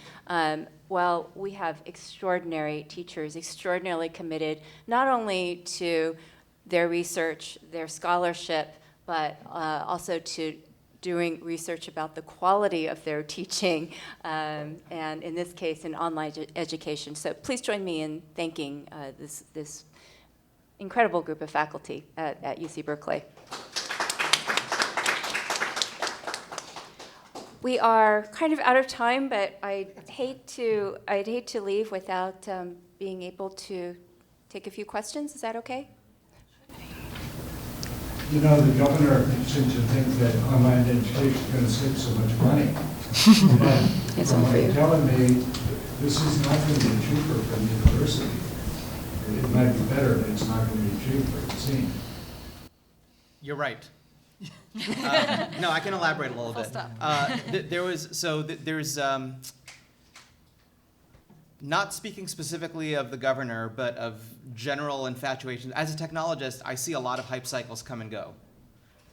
Well, we have extraordinary teachers, extraordinarily committed, not only to their research, their scholarship, but also to doing research about the quality of their teaching, and in this case, in online education. So please join me in thanking this incredible group of faculty at UC Berkeley. We are kind of out of time, but I'd hate to leave without being able to take a few questions. Is that okay? The governor seems to think that online education is going to save so much money. Yes, I'm for you. Telling me this is not going to be cheaper for the university. It might be better, but it's not going to be cheaper, it seems. You're right. No, I can elaborate a little Full bit. stop. There's not speaking specifically of the governor, but of general infatuation. As a technologist, I see a lot of hype cycles come and go.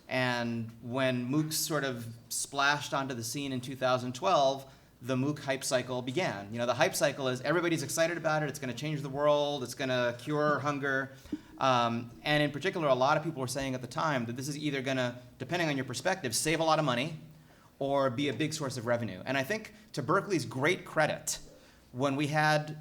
And when MOOCs sort of splashed onto the scene in 2012, the MOOC hype cycle began. You know, the hype cycle is everybody's excited about it, it's going to change the world, it's going to cure hunger. And in particular, a lot of people were saying at the time that this is either going to, depending on your perspective, save a lot of money or be a big source of revenue. And I think to Berkeley's great credit, when we had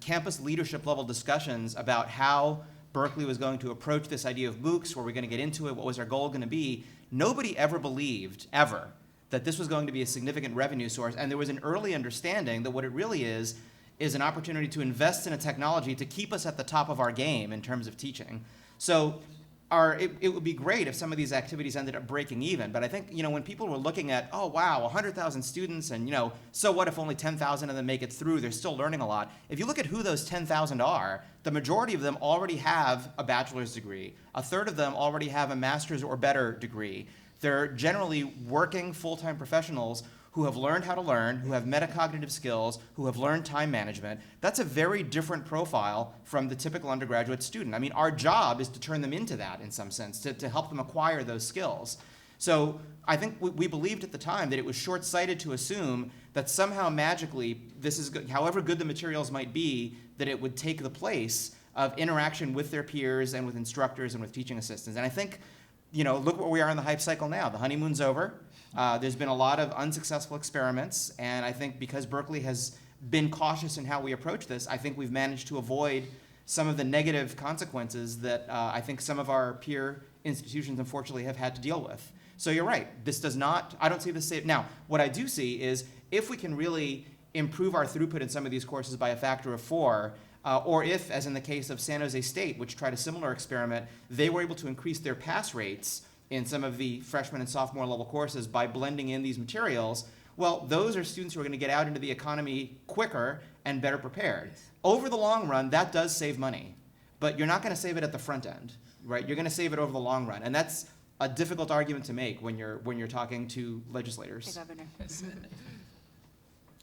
campus leadership level discussions about how Berkeley was going to approach this idea of MOOCs, were we going to get into it, what was our goal going to be, nobody ever believed, ever, that this was going to be a significant revenue source. And there was an early understanding that what it really is an opportunity to invest in a technology to keep us at the top of our game in terms of teaching. So it would be great if some of these activities ended up breaking even. But I think, when people were looking at, oh, wow, 100,000 students, and, so what if only 10,000 of them make it through? They're still learning a lot. If you look at who those 10,000 are, the majority of them already have a bachelor's degree. A third of them already have a master's or better degree. They're generally working full-time professionals who have learned how to learn, who have metacognitive skills, who have learned time management. That's a very different profile from the typical undergraduate student. I mean, our job is to turn them into that in some sense, to help them acquire those skills. So I think we believed at the time that it was short-sighted to assume that somehow magically, this is good, however good the materials might be, that it would take the place of interaction with their peers and with instructors and with teaching assistants. And I think, look where we are in the hype cycle now. The honeymoon's over. There's been a lot of unsuccessful experiments, and I think because Berkeley has been cautious in how we approach this, I think we've managed to avoid some of the negative consequences that I think some of our peer institutions, unfortunately, have had to deal with. So you're right. This does not, I don't see this save. Now, what I do see is if we can really improve our throughput in some of these courses by a factor of 4, or if, as in the case of San Jose State, which tried a similar experiment, they were able to increase their pass rates in some of the freshman and sophomore level courses by blending in these materials, well, those are students who are going to get out into the economy quicker and better prepared. Over the long run, that does save money, but you're not going to save it at the front end, right? You're going to save it over the long run, and that's a difficult argument to make when you're talking to legislators. Hey, Governor.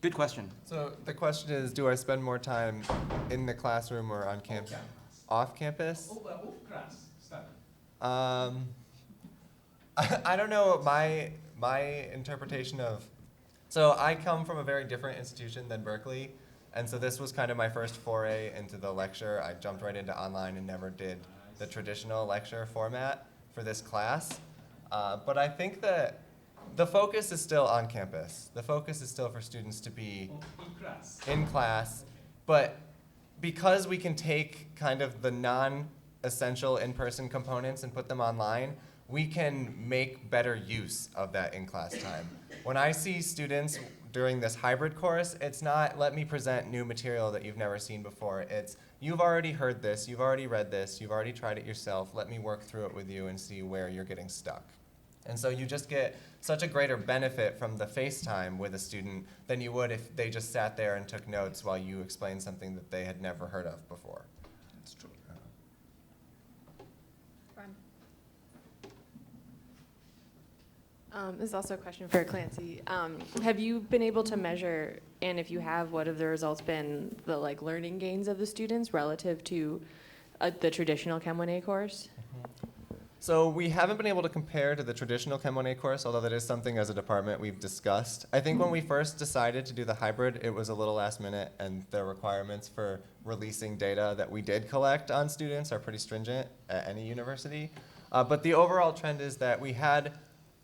Good question. So the question is, do I spend more time in the classroom or on campus? Off campus? I don't know my interpretation of, so I come from a very different institution than Berkeley, and so this was kind of my first foray into the lecture. I jumped right into online and never did the traditional lecture format for this class. But I think that the focus is still on campus. The focus is still for students to be in class, but because we can take kind of the non-essential in-person components and put them online, we can make better use of that in-class time. When I see students during this hybrid course, it's not, let me present new material that you've never seen before. It's, you've already heard this, you've already read this, you've already tried it yourself, let me work through it with you and see where you're getting stuck. And so you just get such a greater benefit from the FaceTime with a student than you would if they just sat there and took notes while you explained something that they had never heard of before. That's true. This is also a question for Clancy. Have you been able to measure, and if you have, what have the results been, the learning gains of the students relative to the traditional Chem 1A course? So we haven't been able to compare to the traditional Chem 1A course, although that is something as a department we've discussed. I think when we first decided to do the hybrid, it was a little last minute, and the requirements for releasing data that we did collect on students are pretty stringent at any university. But the overall trend is that we had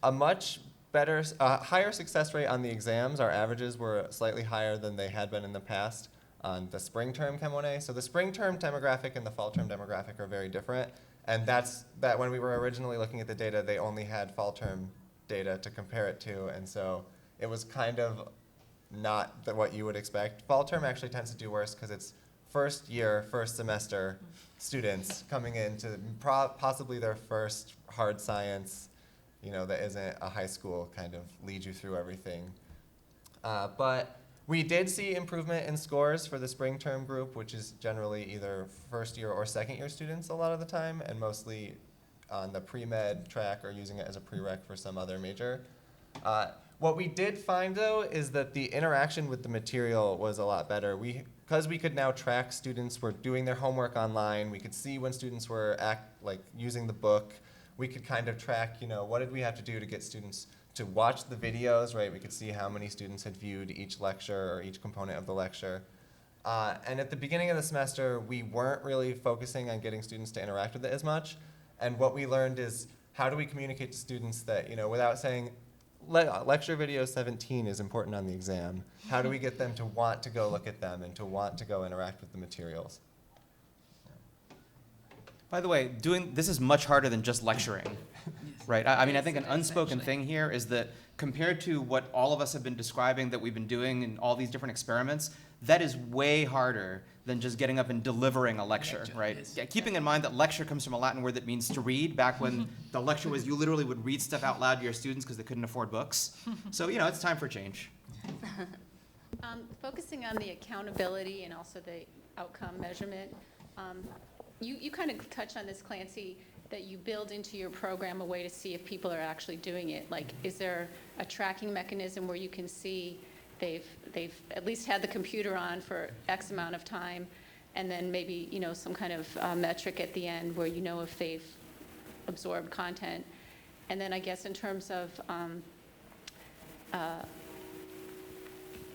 a much better, higher success rate on the exams. Our averages were slightly higher than they had been in the past on the spring term Chem 1A. So the spring term demographic and the fall term demographic are very different. And that's that when we were originally looking at the data, they only had fall term data to compare it to. And so it was kind of not what you would expect. Fall term actually tends to do worse because it's first year, first semester students coming into possibly their first hard science, that isn't a high school kind of lead you through everything. But We did see improvement in scores for the spring term group, which is generally either first year or second year students a lot of the time, and mostly on the pre-med track or using it as a prereq for some other major. What we did find though is that the interaction with the material was a lot better. Because we could now track students were doing their homework online, we could see when students were using the book. We could kind of track, what did we have to do to get students to watch the videos, right? We could see how many students had viewed each lecture or each component of the lecture. And at the beginning of the semester, we weren't really focusing on getting students to interact with it as much. And what we learned is, how do we communicate to students that, without saying, lecture video 17 is important on the exam, how do we get them to want to go look at them and to want to go interact with the materials? By the way, this is much harder than just lecturing, right? I mean, I think an unspoken thing here is that compared to what all of us have been describing that we've been doing in all these different experiments, that is way harder than just getting up and delivering a lecture, right? Yeah, keeping in mind that lecture comes from a Latin word that means to read, back when the lecture was you literally would read stuff out loud to your students because they couldn't afford books. So, it's time for change. Focusing on the accountability and also the outcome measurement, you kind of touched on this, Clancy, that you build into your program a way to see if people are actually doing it. Like, is there a tracking mechanism where you can see they've at least had the computer on for X amount of time, and then maybe, some kind of metric at the end where if they've absorbed content? And then I guess in terms of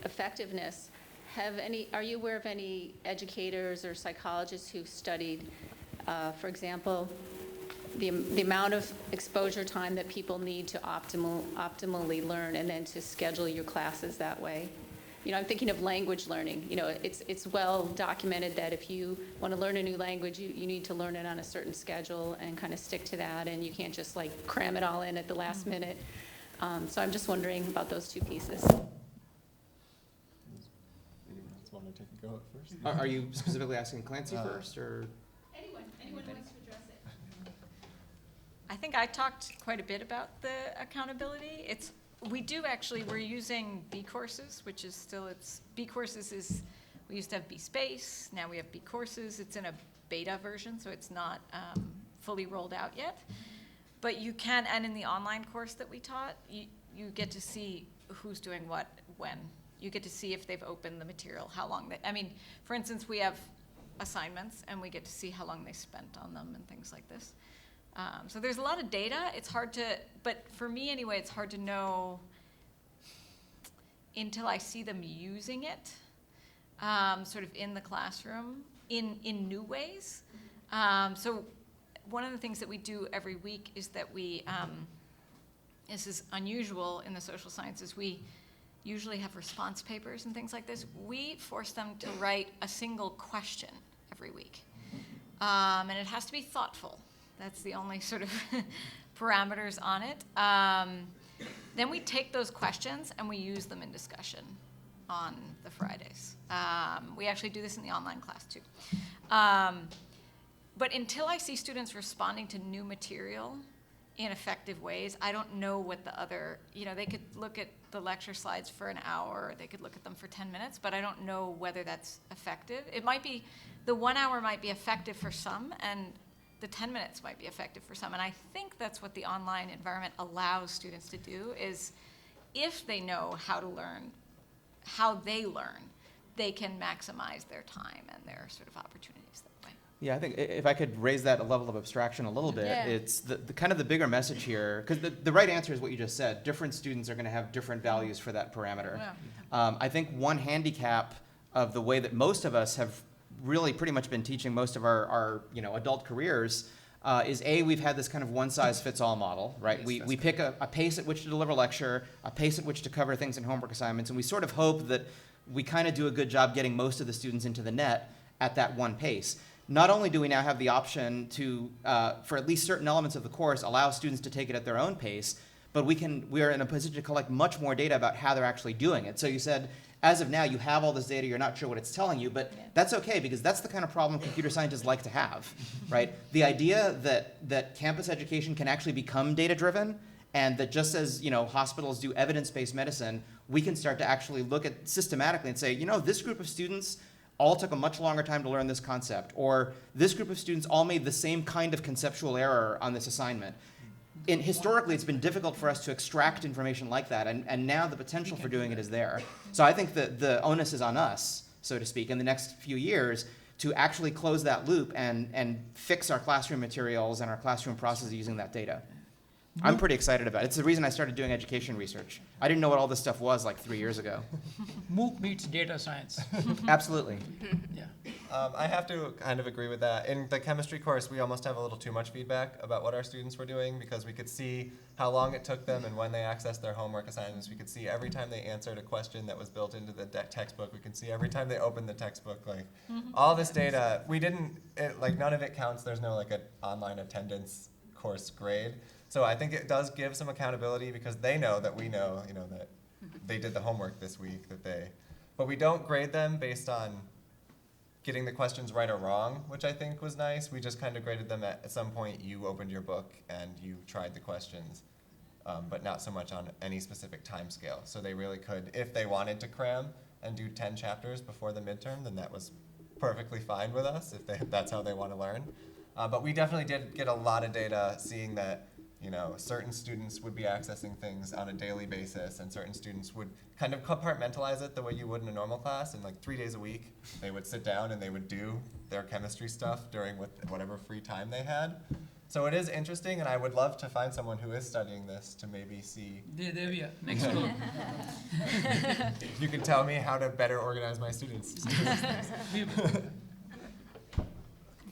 effectiveness, are you aware of any educators or psychologists who've studied, for example, the amount of exposure time that people need to optimally learn, and then to schedule your classes that way? I'm thinking of language learning. It's well documented that if you want to learn a new language, you need to learn it on a certain schedule and kind of stick to that, and you can't just cram it all in at the last minute. So I'm just wondering about those two pieces. Want to take a go at first? Are you specifically asking Clancy first, or? Anyone who wants to address it. I think I talked quite a bit about the accountability. We're using B courses, which is still, B courses we used to have B space, now we have B courses. It's in a beta version, so it's not fully rolled out yet. But you can, and in the online course that we taught, you get to see who's doing what, when. You get to see if they've opened the material, how long for instance, we have assignments, and we get to see how long they spent on them and things like this. So there's a lot of data. It's hard to, but for me anyway, it's hard to know until I see them using it, sort of in the classroom in new ways. So one of the things that we do every week is that this is unusual in the social sciences, we usually have response papers and things like this. We force them to write a single question every week. And it has to be thoughtful. That's the only sort of parameters on it. Then we take those questions and we use them in discussion on the Fridays. We actually do this in the online class too. But until I see students responding to new material in effective ways, I don't know what the other, they could look at the lecture slides for an hour, or they could look at them for 10 minutes, but I don't know whether that's effective. It might be, the 1 hour might be effective for some, and the 10 minutes might be effective for some. And I think that's what the online environment allows students to do, is if they know how to learn, how they learn, they can maximize their time and their sort of opportunities that way. Yeah, I think if I could raise that level of abstraction a little bit, Yeah. it's the kind of the bigger message here, because the right answer is what you just said. Different students are going to have different values for that parameter. Yeah. I think one handicap of the way that most of us have really pretty much been teaching most of our adult careers is we've had this kind of one-size-fits-all model, right? Yes, we pick a pace at which to deliver a lecture, a pace at which to cover things in homework assignments, and we sort of hope that we kind of do a good job getting most of the students into the net at that one pace. Not only do we now have the option to, for at least certain elements of the course, allow students to take it at their own pace, but we are in a position to collect much more data about how they're actually doing it. So you said, as of now, you have all this data, you're not sure what it's telling you, but that's okay, because that's the kind of problem computer scientists like to have, right? The idea that campus education can actually become data-driven, and that just as hospitals do evidence-based medicine, we can start to actually look at systematically and say, you know, this group of students all took a much longer time to learn this concept, or this group of students all made the same kind of conceptual error on this assignment. And historically, it's been difficult for us to extract information like that, and now the potential for doing it is there. So I think that the onus is on us, so to speak, in the next few years to actually close that loop and fix our classroom materials and our classroom processes using that data. I'm pretty excited about it. It's the reason I started doing education research. I didn't know what all this stuff was like 3 years ago. MOOC meets data science. Absolutely. Yeah. I have to kind of agree with that. In the chemistry course, we almost have a little too much feedback about what our students were doing because we could see how long it took them and when they accessed their homework assignments. We could see every time they answered a question that was built into the textbook. We could see every time they opened the textbook. Like all this data, we didn't, like none of it counts. There's no like an online attendance course grade. So I think it does give some accountability because they know that we know, you know, that they did the homework this week, but we don't grade them based on getting the questions right or wrong, which I think was nice. We just kind of graded them at some point. You opened your book and you tried the questions, but not so much on any specific time scale. So they really could, if they wanted to cram and do 10 chapters before the midterm, then that was perfectly fine with us if that's how they want to learn. But we definitely did get a lot of data seeing that, you know, certain students would be accessing things on a daily basis and certain students would kind of compartmentalize it the way you would in a normal class, and like 3 days a week they would sit down and they would do their chemistry stuff during whatever free time they had. So it is interesting, and I would love to find someone who is studying this to maybe see. There we are, next door. You can tell me how to better organize my students.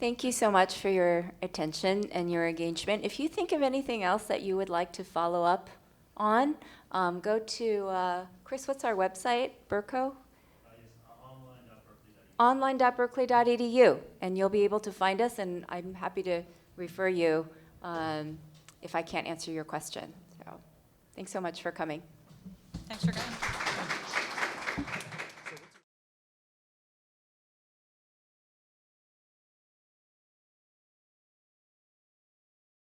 Thank you so much for your attention and your engagement. If you think of anything else that you would like to follow up on, go to, Chris, what's our website, Berco? online.berkeley.edu, and you'll be able to find us, and I'm happy to refer you if I can't answer your question. So, thanks so much for coming. Thanks for coming.